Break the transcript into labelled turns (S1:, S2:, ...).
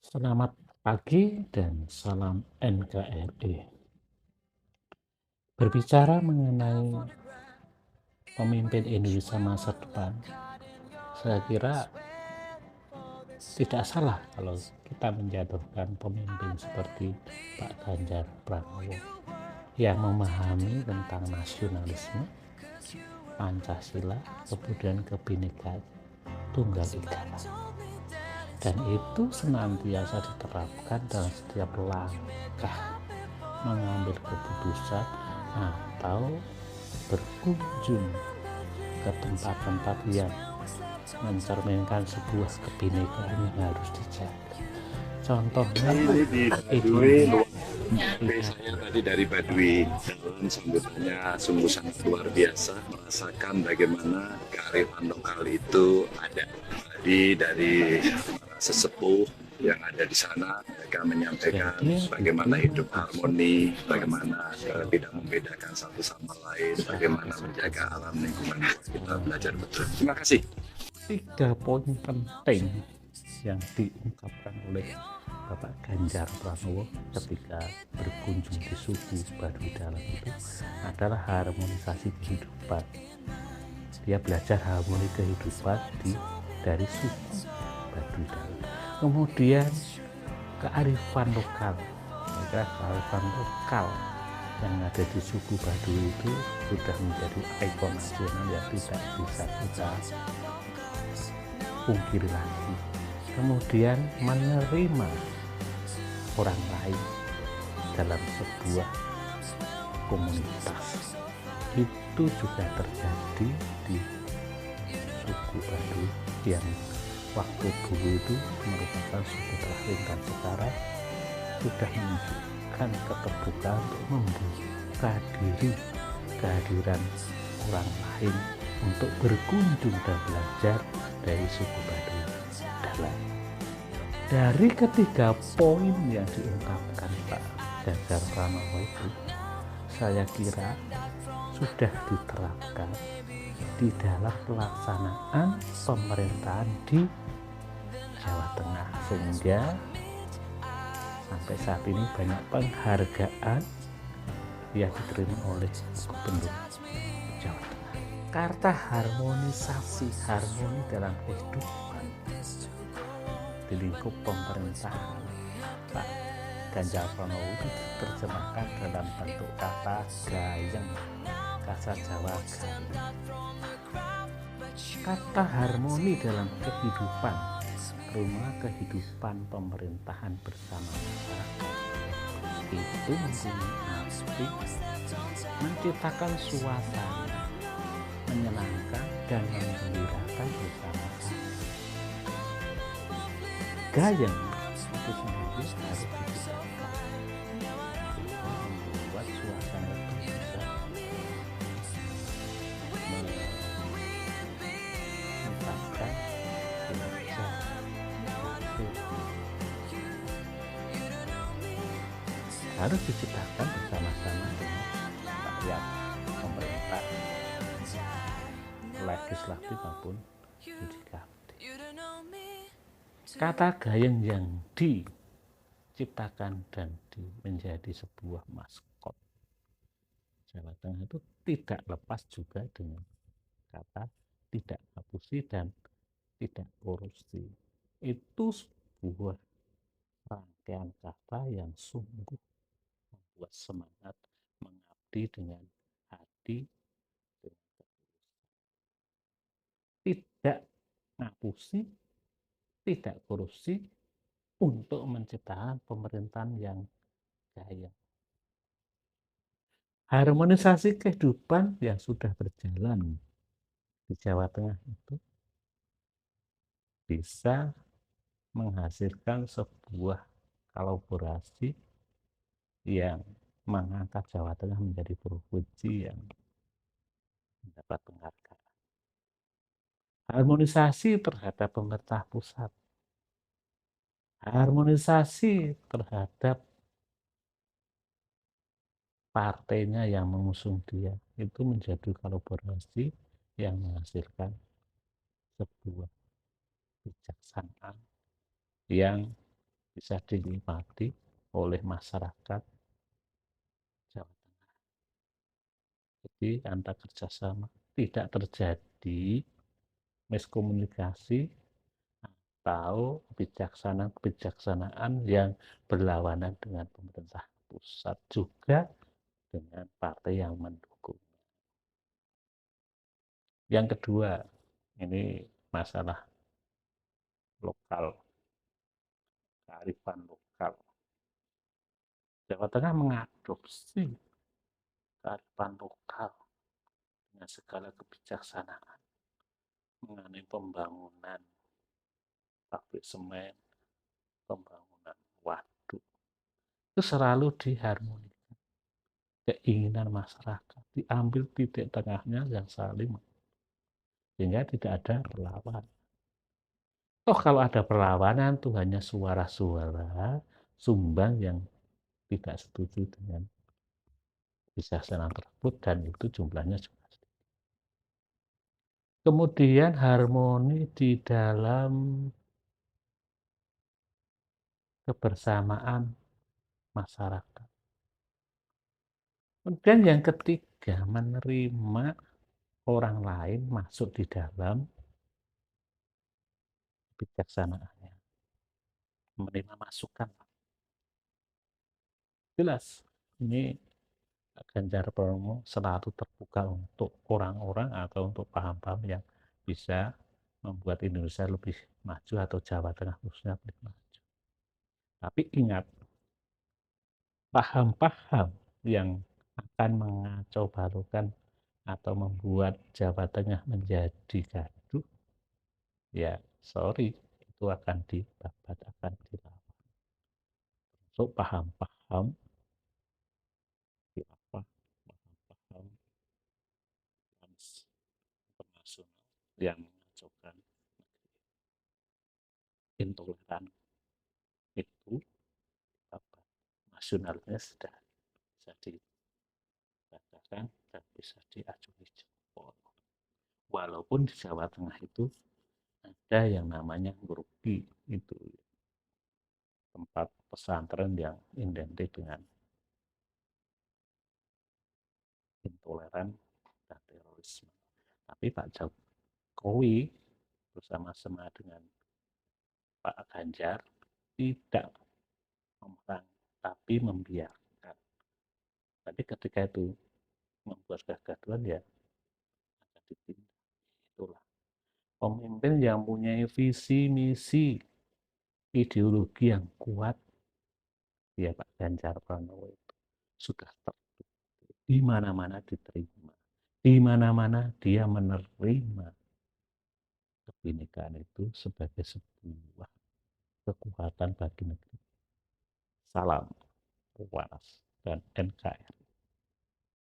S1: Selamat pagi dan salam NKRI. Berbicara mengenai pemimpin Indonesia masa depan, saya kira tidak salah kalau kita menjatuhkan pemimpin seperti Pak Ganjar Pranowo yang memahami tentang nasionalisme, Pancasila, kemudian kebinekaan tunggal ika. Dan itu senantiasa diterapkan dalam setiap langkah mengambil keputusan atau berkunjung ke tempat-tempat yang mencerminkan sebuah kebinekaan yang harus dijaga. Contohnya
S2: Ini di Baduy, saya tadi dari Baduy, dalam sambutannya sungguh sangat luar biasa, merasakan bagaimana kearifan lokal itu ada. Tadi dari para sesepuh yang ada di sana, mereka menyampaikan bagaimana hidup harmoni, bagaimana tidak membedakan satu sama lain, bagaimana menjaga alam lingkungan. Kita belajar betul. Terima kasih.
S1: 3 poin penting yang diungkapkan oleh Bapak Ganjar Pranowo ketika berkunjung di suku Baduy Dalam itu adalah harmonisasi kehidupan. Dia belajar harmoni kehidupan dari suku Baduy Dalam. Kemudian kearifan lokal. Kearifan lokal yang ada di suku Baduy itu sudah menjadi ikon nasional yang tidak bisa kita pungkiri lagi. Kemudian menerima orang lain dalam sebuah komunitas itu juga terjadi di suku Baduy yang waktu dulu itu merupakan suku terakhir dan sekarang sudah menunjukkan keterbukaan untuk membuka diri kehadiran orang lain untuk berkunjung dan belajar dari suku Baduy Dalam. Dari ketiga poin yang diungkapkan Pak Ganjar Pranowo itu, saya kira sudah diterapkan di dalam pelaksanaan pemerintahan di Jawa Tengah, sehingga sampai saat ini banyak penghargaan yang diterima oleh Gubernur Jawa Tengah. Karena harmonisasi, harmoni dalam kehidupan di lingkup pemerintahan Pak Ganjar Pranowo itu diterjemahkan dalam bentuk kata gayeng, kata Jawa gayeng. Kata harmoni dalam kehidupan, terutama kehidupan pemerintahan bersama masyarakat, itu mempunyai arti menciptakan suasana menyenangkan dan menggembirakan bersama-sama. Gayeng itu sendiri harus diciptakan sehingga membuat suasana itu bisa meningkatkan kinerja hasil. Harus diciptakan bersama-sama dengan rakyat, pemerintah, legislatif maupun yudikatif. Kata gayeng yang diciptakan dan menjadi sebuah maskot Jawa Tengah itu tidak lepas juga dengan kata tidak ngapusi dan tidak korupsi. Itu sebuah rangkaian kata yang sungguh membuat semangat mengabdi dengan hati, dengan tidak ngapusi, tidak korupsi, untuk menciptakan pemerintahan yang jaya. Harmonisasi kehidupan yang sudah berjalan di Jawa Tengah itu bisa menghasilkan sebuah kolaborasi yang mengangkat Jawa Tengah menjadi provinsi yang mendapat penghargaan. Harmonisasi terhadap pemerintah pusat, harmonisasi terhadap partainya yang mengusung dia, itu menjadi kolaborasi yang menghasilkan sebuah kebijaksanaan yang bisa dinikmati oleh masyarakat Jawa Tengah. Jadi antara kerjasama, tidak terjadi miskomunikasi atau kebijaksanaan yang berlawanan dengan pemerintah pusat juga dengan partai yang mendukung. Yang kedua, ini masalah lokal, kearifan lokal. Jawa Tengah mengadopsi kearifan lokal dengan segala kebijaksanaan mengenai pembangunan pabrik semen, pembangunan waduk, itu selalu diharmonikan. Keinginan masyarakat diambil titik tengahnya yang saling, sehingga tidak ada perlawanan. Toh kalau ada perlawanan itu hanya suara-suara sumbang yang tidak setuju dengan kebijaksanaan tersebut, dan itu jumlahnya juga sedikit. Kemudian harmoni di dalam kebersamaan masyarakat. Kemudian yang ketiga, menerima orang lain masuk di dalam kebijaksanaannya, menerima masukan. Jelas, ini Ganjar Pranowo selalu terbuka untuk orang-orang atau untuk paham-paham yang bisa membuat Indonesia lebih maju atau Jawa Tengah khususnya lebih maju. Tapi ingat, paham-paham yang akan mengacau balukan atau membuat Jawa Tengah menjadi gaduh, ya sorry, itu akan dibabat, akan dilawan. So paham-paham apa, paham-paham internasional yang mengacaukan intoleran itu apa, nasionalnya sudah bisa dikatakan dan bisa diacungi jempol. Walaupun di Jawa Tengah itu ada yang namanya Nguruki, itu tempat pesantren yang identik dengan intoleran dan terorisme. Tapi Pak Jokowi bersama-sama dengan Pak Ganjar tidak memerang, tapi membiarkan. Tapi ketika itu membuat kegaduhan, ya akan ditindak. Itulah pemimpin yang punya visi misi ideologi yang kuat, ya Pak Ganjar Pranowo itu sudah di mana-mana diterima, di mana-mana dia menerima kebinekaan itu sebagai sebuah kekuatan bagi negeri. Salam waras dan NKRI.